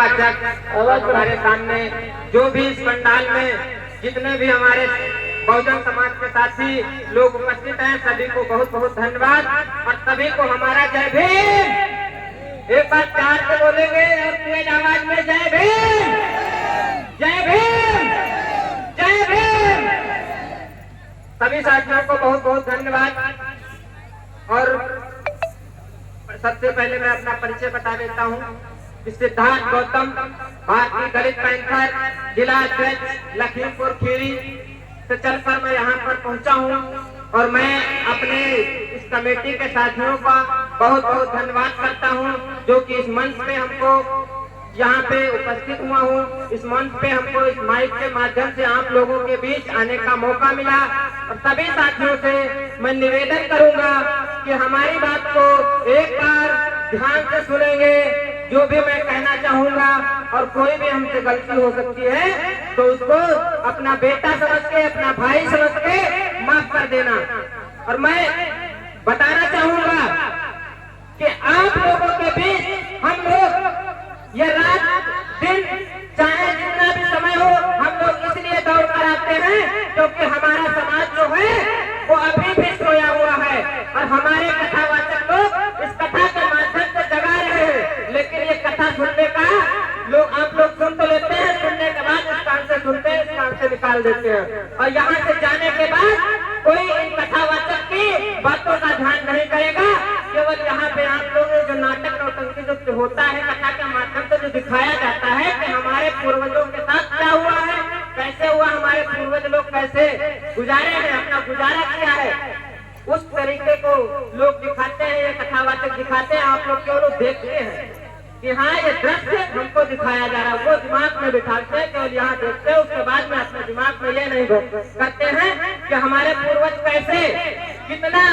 अध्यक्ष, हमारे सामने जो भी इस पंडाल में जितने भी हमारे बहुजन समाज के साथी लोग उपस्थित हैं, सभी को बहुत बहुत धन्यवाद और सभी को हमारा जय भीम। एक बार प्यार से बोलेंगे और तेज आवाज में जय भीम, जय भीम, जय भीम। सभी साथियों को बहुत बहुत धन्यवाद। और सबसे पहले मैं अपना परिचय बता देता हूँ। सिद्धार्थ गौतम, भारतीय दलित पैंथर जिला अध्यक्ष लखीमपुर खीरी से चलकर मैं यहाँ पर पहुँचा हूँ और मैं अपने इस कमेटी के साथियों का बहुत बहुत धन्यवाद करता हूँ जो कि इस मंच पे हमको यहाँ पे उपस्थित हुआ हूँ। इस मंच पे हमको इस माइक के माध्यम से आप लोगों के बीच आने का मौका मिला और सभी साथियों से मैं निवेदन करूंगा कि हमारी बात को एक बार ध्यान से सुनेंगे। जो भी मैं कहना चाहूंगा और कोई भी हमसे गलती हो सकती है तो उसको अपना बेटा समझ के, अपना भाई समझ के माफ कर देना। और मैं बताना चाहूंगा कि आप लोगों के बीच हम लोग ये रात दिन चाहे जितना भी समय हो, हम लोग इसलिए दौड़ कर आते हैं क्योंकि हमारा समाज जो है वो अभी भी सोया हुआ है और हमारे कथावाचक लोग इस कथा के माध्यम से जगा रहे हैं। लेकिन ये कथा सुनने का लोग आप लोग सुन तो लेते हैं, सुनने के बाद इस कान से सुनते हैं, इस कान से निकाल देते हैं और यहाँ से जाने के बाद कोई इन कथावाचक की बातों का ध्यान नहीं करेगा। केवल यहाँ पे आप लोग जो नाटक नौटंकी जो होता है कथा के माध्यम से जो दिखाया जाता है कि हमारे पूर्वजों के साथ क्या हुआ है, कैसे हुआ, हमारे पूर्वज लोग कैसे गुजारे हैं, अपना गुजारा किया है, उस तरीके को लोग दिखाते हैं, ये कथावाचक दिखाते हैं। आप लोग केवल देखते हैं कि हाँ ये दृश्य हमको दिखाया जा रहा है, वो दिमाग में बिठाते हैं, केवल यहाँ देखते हैं, उसके बाद में अपने दिमाग में ये नहीं करते हैं कि हमारे पूर्वज कैसे कितना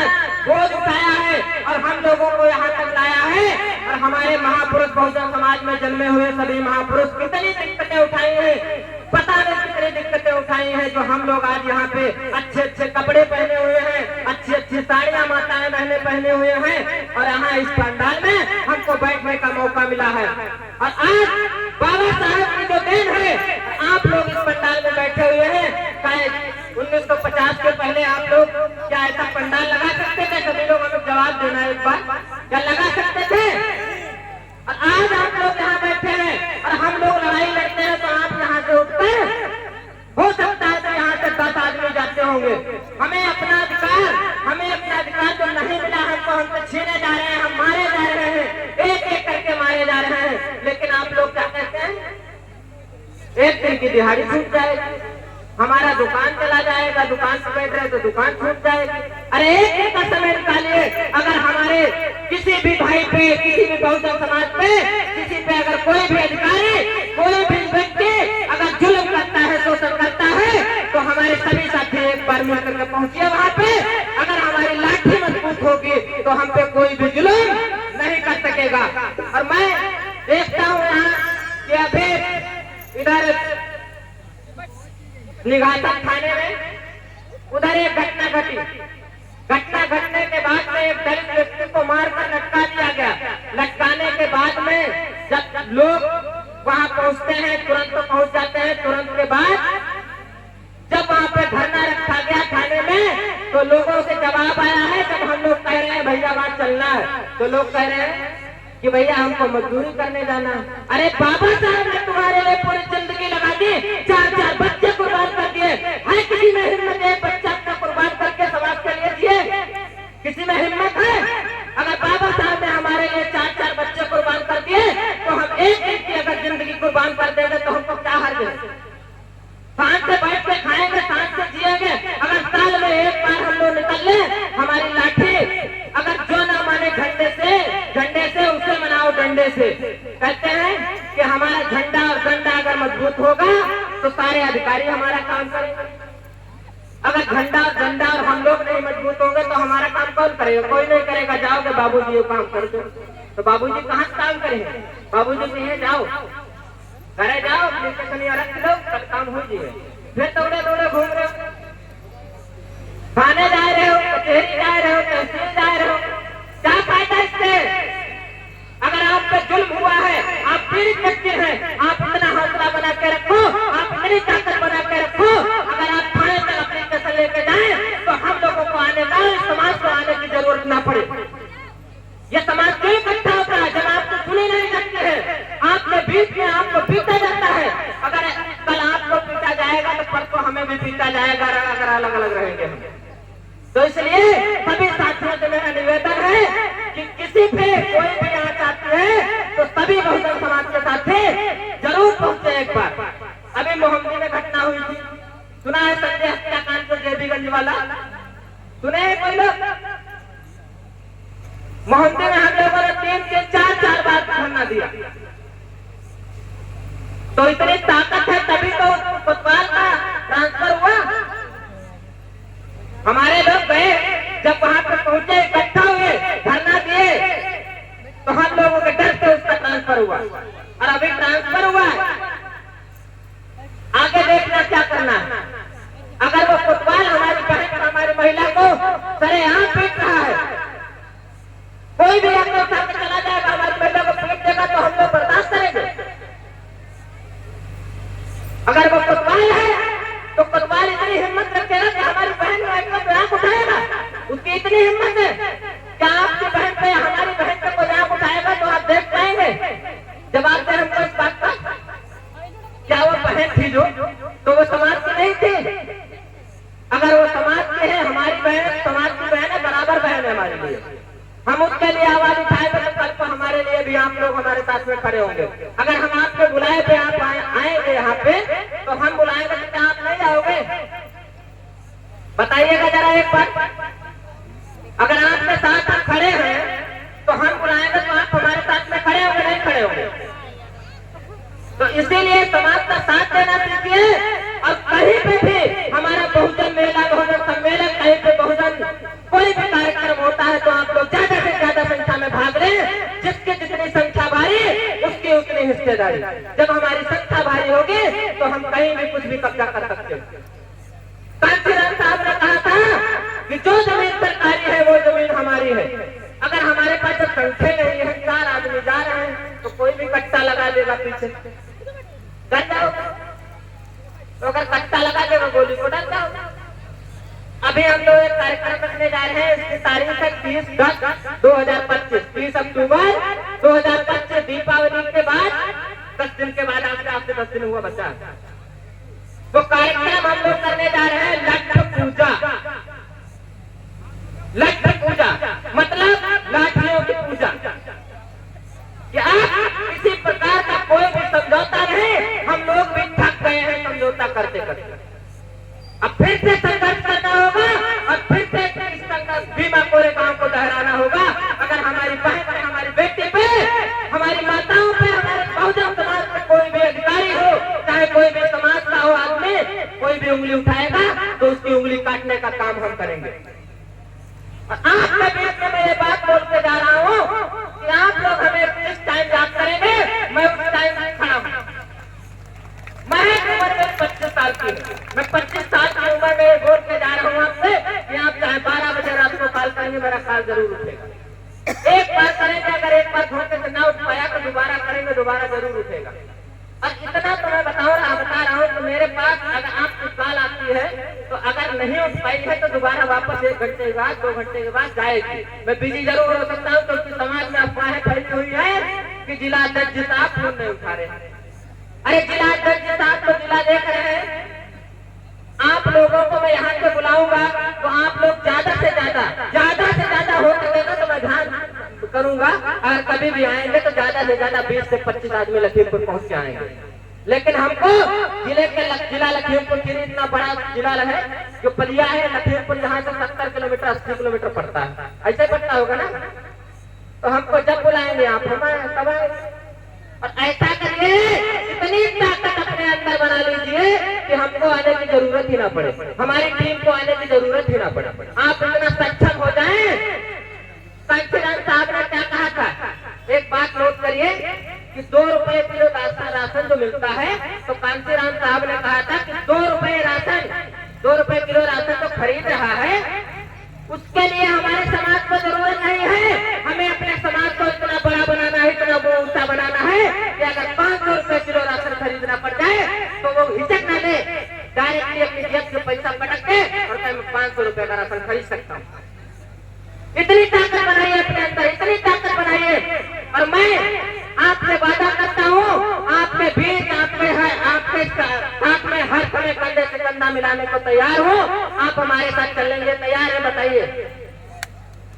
बोझ उठाया है और हम लोगों को यहाँ तक लाया है और हमारे महापुरुष बहुजन समाज में जन्मे हुए सभी महापुरुष कितनी दिक्कतें उठाई हैं, पता नहीं कितनी दिक्कतें उठाई हैं जो हम लोग आज यहाँ पे अच्छे अच्छे कपड़े पहने हुए हैं, अच्छी अच्छी साड़ियाँ माताएं बहने पहने हुए हैं और यहाँ इस पंडाल में हमको बैठने का मौका मिला है। और आज बाबा साहब की जो देन है, आप लोग इस पंडाल में बैठे हुए हैं। शायद 1950 के पहले आप लोग क्या ऐसा पंडाल लगा सकते थे? सभी लोग हमें जवाब देना एक बार, क्या लगा सकते थे? और आज आप लोग यहाँ बैठे हैं और हम लोग लड़ाई लड़ते हैं तो आप यहाँ से उठकर हो सकता है तो यहाँ से 10 आदमी जाते होंगे। हमें अपना अधिकार जो नहीं मिला हमको, हमसे छीने जा रहे हैं, हम मारे जा रहे हैं, एक एक करके मारे जा रहे हैं। लेकिन आप लोग क्या कहते हैं? एक दिन की दिहाड़ी छूट जाएगी, हमारा दुकान चला जाएगा, दुकान से बैठ रहे तो दुकान छूट जाएगी। अरे एक दिन का समय निकालिए, अगर हमारे किसी भी भाई पे, किसी भी बहुजन समाज पे, किसी पे अगर कोई भी अधिकारी, कोई भी व्यक्ति अगर जुल्म करता है, शोषण करता है तो हमारे सभी साथी एक बार मिलकर के पहुंचिए वहां पे। अगर हमारी लाठी मजबूत होगी तो हम पे कोई भी जुल्म नहीं कर सकेगा। और मैं देखता हूँ यहाँ कि अभी इधर निघासन थाने में उधर एक घटना घटी। घटना घटने के बाद में एक दलित व्यक्ति को मारकर लटका दिया गया। लटकाने के बाद में जब लोग वहां पहुंचते हैं, तुरंत तो पहुंच जाते हैं, तुरंत के बाद जब वहां पे धरना रखा गया थाने में तो लोगों से जवाब आया है। जब हम लोग कह रहे हैं भैया वहां चलना है तो लोग कह रहे हैं कि भैया हमको मजदूरी करने जाना है। अरे बाबा साहब ने तुम्हारे लिए पूरी जिंदगी लगा दी, 4-4 बच्चे कुर्बान कर दिए, है किसी में हिम्मत है बच्चा अपना कुर्बान करके समाज के लिए दिए? किसी में हिम्मत है? अगर बाबा साहब ने हमारे लिए 4-4 बच्चे कुर्बान कर दिए तो हम एक एक की अगर जिंदगी कुर्बान कर देंगे तो हमको क्या हर्ज है? सांस से बैठ के खाएंगे, सांस से जिएंगे। अगर साल में एक बार हम लोग निकल ले, हमारी लाठी अगर जो ना माने झंडे से उसे मनाओ डंडे से। कहते हैं कि हमारा झंडा और डंडा अगर मजबूत होगा तो सारे अधिकारी हमारा काम करेंगे। अगर झंडा और डंडा और हम लोग नहीं मजबूत होंगे तो हमारा काम कौन करेगा? कोई नहीं करेगा। जाओगे बाबूजी ये काम कर दो, तो बाबूजी कहाँ से काम करेंगे? बाबूजी कहे जाओ घरे जाओ, एप्लीकेशन रख लो, कल काम हो जाए। फिर दौड़े दौड़े घूम रहे हो, थाने जा रहे हो, कचहरी जा रहे हो, तहसील जा रहे हो, क्या फायदा इससे? अगर आप पे जुल्म हुआ है, आप पीड़ित व्यक्ति हैं, आप इतना हौसला बना के रखो, आप इतनी ताकत बना के रखो। अगर आप थाने तक अपनी कसर लेके जाएं तो हम लोगों को आने का, समाज को आने की जरूरत ना पड़े। ये समाज क्यों इकट्ठा होता है? जब आपको सुने नहीं सकते हैं, आपके बीच में आपको पीटा जाता है। अगर कल आपको पीटा जाएगा तो परसों हमें भी पीटा जाएगा, अगर अलग अलग रहेंगे हम। तो इसलिए सभी साथियों से मेरा निवेदन है कि किसी पे कोई भी यहाँ चाहती है तो सभी बहुजन समाज के साथ जरूर पहुंचे एक बार। अभी मोहम्मदी में घटना हुई थी, सुना है संजय हत्याकांड को, जेबीगंज वाला सुने हैं कोई लोग? मोहम्मदी में हम लोगों ने 3 से 4 बार धरना दिया। तो इतनी ताकत है तभी तो कोतवाल का ट्रांसफर हुआ। हमारे लोग गए, जब वहां पर पहुंचे, इकट्ठा हुए, धरना दिए, तो हम लोगों के डर से उसका ट्रांसफर हुआ। और अभी ट्रांसफर हुआ है, आगे देखना क्या करना है। अगर वो कोतवाल हमारी बहन, हमारी महिला को सरेआम पीट रहा है, कोई भी अपने उठा के चला जाएगा, हमारी महिला को पीट देगा तो हम लोग बर्दाश्त करेंगे? अगर वो कोतवाल है तो कोतवाल इतनी हिम्मत रखेगा कि हमारी बहन को आंख उठाएगा? उसकी इतनी हिम्मत है क्या आपकी बहन पे, हमारी बहन पे कोई आंख उठाएगा तो आप देख पाएंगे? जवाब दें हमको इस बात का। क्या वो बहन थी जो, तो वो समाज की नहीं थी? अगर वो समाज की है, हमारी बहन समाज की बहन है, बराबर बहन है हमारे लिए। हम उसके लिए आवाज उठाएंगे तो कल को हमारे लिए भी आप लोग हमारे साथ में खड़े होंगे। अगर हम आपके बुलाए पे आप आएंगे यहाँ पे, तो हम बुलाएंगे तो क्या आप नहीं आओगे? बताइएगा जरा एक बार। अगर आपके साथ हम खड़े हैं तो हम बुलाएंगे तो आप हमारे साथ में खड़े होंगे, नहीं खड़े होंगे? तो इसीलिए समाज का साथ देना सीखिए। और कहीं पे भी हमारा बहुजन मेला, बहुजन सम्मेलन, कहीं पे बहुजन कोई भी कार्यक्रम होता है तो आप लोग ज्यादा से ज्यादा संख्या में भाग लें। जिसकी जितनी संख्या भारी, उसकी उतनी हिस्सेदारी। जब हमारी संख्या भारी होगी तो हम कहीं भी कुछ भी कब्जा कर सकते हैं। कांशीराम साहब ने कहा था कि जो जमीन सरकारी है वो जमीन हमारी है। अगर हमारे पास जब संख्या नहीं है, 4 आदमी जा रहे हैं, तो कोई भी कट्टा लगा देगा पीछे, डर जाओ। तो अगर कट्टा लगा देगा गोली को डर जाओ। अभी हम लोग एक कार्यक्रम रखने जा रहे हैं, इसकी तारीख है 30/10/2025, 30 अक्टूबर 2025, दीपावली के बाद 10 दिन के बाद, आपसे 10 दिन हुआ बच्चा। वो कार्यक्रम हम लोग करने जा रहे हैं लठ पूजा। लठ पूजा मतलब लाठियों की पूजा। कि आप किसी प्रकार का कोई भी समझौता नहीं, हम लोग भी थक गए हैं समझौता करते करते। अब फिर से संघर्ष करना होगा और फिर से इस संघर्ष भीमा कोरे गांव को दोहराना होगा। अगर हमारी बहन पे, हमारी बेटी पे, हमारी माताओं पे, हमारे बहुजन समाज में कोई भी अधिकारी हो, चाहे कोई भी समाज का हो आदमी, कोई भी उंगली उठाएगा तो उसकी उंगली काटने का काम हम करेंगे। और आपके बीच में मैं ये बात बोल के जा रहा हूँ कि आप लोग हमें जिस टाइम याद करेंगे, मैं उस टाइम खड़ा हूँ। मैं उम्र में 25 साल की हूँ। मैं 25 साल की उम्र में बोल के जा रहा हूँ आपसे कि आप चाहे 12 बजे रात को कॉल करेंगे, मेरा कॉल जरूर उठेगा। एक बार करेंगे, अगर एक बार धोखे से ना उठ पाया तो दोबारा करेंगे, दोबारा जरूर उठेगा। और इतना तो मैं बता रहा हूँ तो मेरे पास अगर आपकी कॉल आती है तो अगर नहीं उठ पाई है तो दोबारा वापस 1 घंटे के बाद, 2 घंटे के बाद जाएगी। मैं बिजी जरूर हो सकता हूँ क्योंकि समाज में अफवाहें फैली हुई है कि जिला अध्यक्ष साहब फोन नहीं उठा रहे हैं। अरे जिला अध्यक्ष साहब तो जिला देख रहे हैं। आप लोगों को मैं यहाँ से बुलाऊंगा तो आप लोग ज्यादा से ज्यादा हो सकेगा तो मैं ध्यान करूंगा। अगर कभी भी आएंगे तो ज्यादा से ज्यादा 20 से 25 आदमी लखीमपुर पहुंच के आएंगे। लेकिन हमको जिला लखीमपुर खीरी इतना बड़ा जिला है, जो पलिया है लखीमपुर, यहाँ से 70 किलोमीटर 80 किलोमीटर पड़ता है, ऐसे पड़ता होगा ना। तो हमको जब बुलाएंगे आप हमारे तब आएंगे। और ऐसा करिए, इतनी ताकत अपने अंदर बना लीजिए कि हमको आने की जरूरत ही ना पड़े, हमारी टीम को आने की जरूरत ही ना पड़े। आप इतना सक्षम हो जाएं। कांशीराम साहब ने क्या कहा था, एक बात नोट करिए कि 2 रुपए किलो राशन जो मिलता है, तो कांशीराम साहब ने कहा था कि 2 रुपए किलो राशन तो खरीद रहा है, उसके लिए हमारे समाज को जरूरत नहीं है। हमें अपने समाज को इतना बड़ा बनाना है, इतना ऊंचा बनाना है कि अगर 500 रुपए किलो राशन खरीदना पड़ जाए तो वो हिचक न ले, डायरेक्टली अपनी जेब से पैसा पटक के और कहे मैं 500 रुपए का राशन खरीद सकता हूँ। इतनी ताकत बनाइए अपने अंदर, इतनी ताकत बनाइए। और मैं आपसे वादा करता हूँ, आपके बीच आपके साथ में हर समय कंधे से कंधा मिलाने को तैयार हूँ। आप हमारे साथ चलेंगे, तैयार है? बताइए,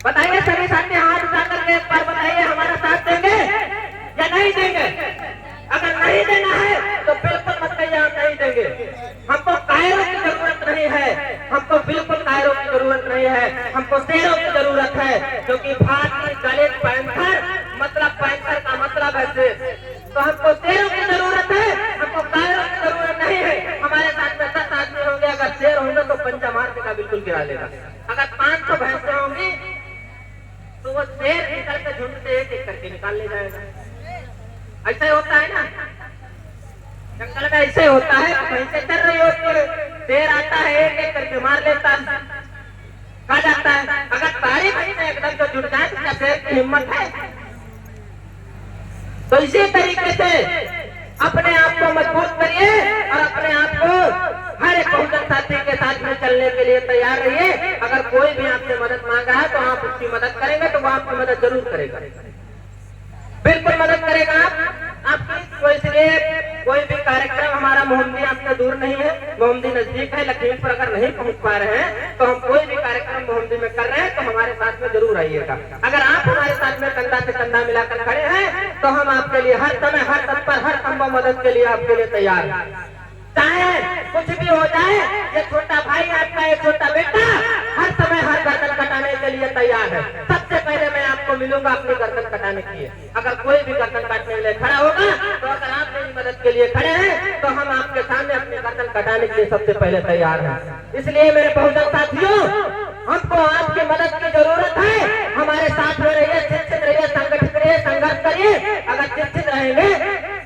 बताइए सभी साथी हाथ उठा करके एक बार बताइए, हमारा साथ देंगे या नहीं देंगे? अगर नहीं देना है तो बिल्कुल मत कहिए हम नहीं देंगे। हमको कायरों की जरूरत नहीं है, हमको बिल्कुल कायरों की जरूरत नहीं है, हमको शेरों की जरूरत है। क्योंकि भारतीय दलित पैंथर मतलब पैंथर का मतलब है शेर, तो हमको शेरों की जरूरत है, हमको कायरों की जरूरत नहीं है। हमारे साथ में 10 आदमी होंगे, अगर शेर होंगे तो पंजा मार देगा, बिल्कुल गिरा लेगा। अगर 500 भैंसें होंगी तो वो शेर निकल के झुंड से एक एक करके निकाल ले जाएगा। ऐसा ही होता है ना, जंगल में ऐसे होता है, भैंसे चल रही होती है, शेर आता है एक एक करके मार लेता है, खा जाता है। अगर सारी भैंसें एकदम से जुट जाए तो क्या शेर की हिम्मत है? तो इसी तरीके से अपने आप को मजबूत करिए और अपने आप को हर एक बहुजन साथी के साथ में चलने के लिए तैयार रहिए। अगर कोई भी आपसे मदद मांगा है तो आप उसकी मदद करेंगे तो वो आपकी मदद जरूर करेगा, बिल्कुल मदद करेगा आपकी। तो इसलिए कोई भी कार्यक्रम हमारा मोहम्मदी आपसे दूर नहीं है, मोहम्मदी नजदीक है। लखीमपुर अगर नहीं पहुंच पा रहे हैं तो हम कोई भी कार्यक्रम मोहम्मदी में कर रहे हैं तो हमारे साथ में जरूर आइएगा। अगर आप हमारे साथ में कंधा से कंधा मिलाकर खड़े हैं तो हम आपके लिए हर समय, हर तत्पर, हर संभव मदद के लिए आपके लिए तैयार हैं। चाहे कुछ भी हो जाए, ये छोटा भाई आपका, ये छोटा बेटा हर समय हर गर्दन कटाने के लिए तैयार है। सबसे पहले मैं आपको मिलूंगा अपनी गर्दन कटाने के लिए। अगर कोई भी गर्दन काटने के लिए खड़ा होगा तो अगर आप मेरी मदद के लिए खड़े हैं तो हम आपके सामने अपनी गर्दन कटाने के लिए सबसे पहले तैयार हैं। इसलिए मेरे बहुजन साथियों, हमको आपकी मदद की जरूरत है। हमारे साथ में रहिए, शिक्षित रहिए, संगठित रहिए, संघर्ष करिए। अगर शिक्षित रहेंगे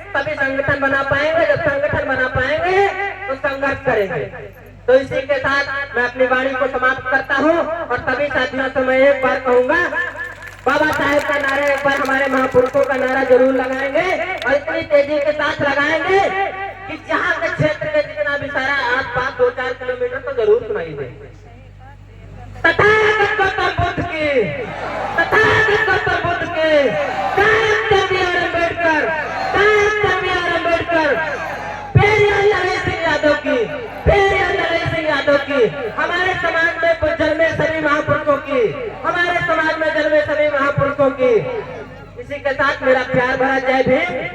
तभी संगठन बना पाएंगे, जब संगठन बना पाएंगे तो संघर्ष करेंगे। तो इसी के साथ मैं अपनी वाणी को समाप्त करता हूँ और सभी साथियों से मैं एक बार कहूंगा, बाबा साहेब का नारा एक बार हमारे महापुरुषों का नारा जरूर लगाएंगे और इतनी तेजी के साथ लगाएंगे कि जहाँ के क्षेत्र में जितना भी सारा आस-पास 2-4 किलोमीटर तो जरूर सुनाई दे। तथागत गौतम बुद्ध की, तथागत गौतम बुद्ध की, doctor BR. Ambedkar, doctor BR. Ambedkar, Periyar Narhari Singh Yadav की, पेरियार नरहरि सिंह यादव की, हमारे समाज में जन्मे सभी महापुरुषों की, हमारे समाज में जन्मे सभी महापुरुषों की। इसी के साथ मेरा प्यार भरा जय भीम।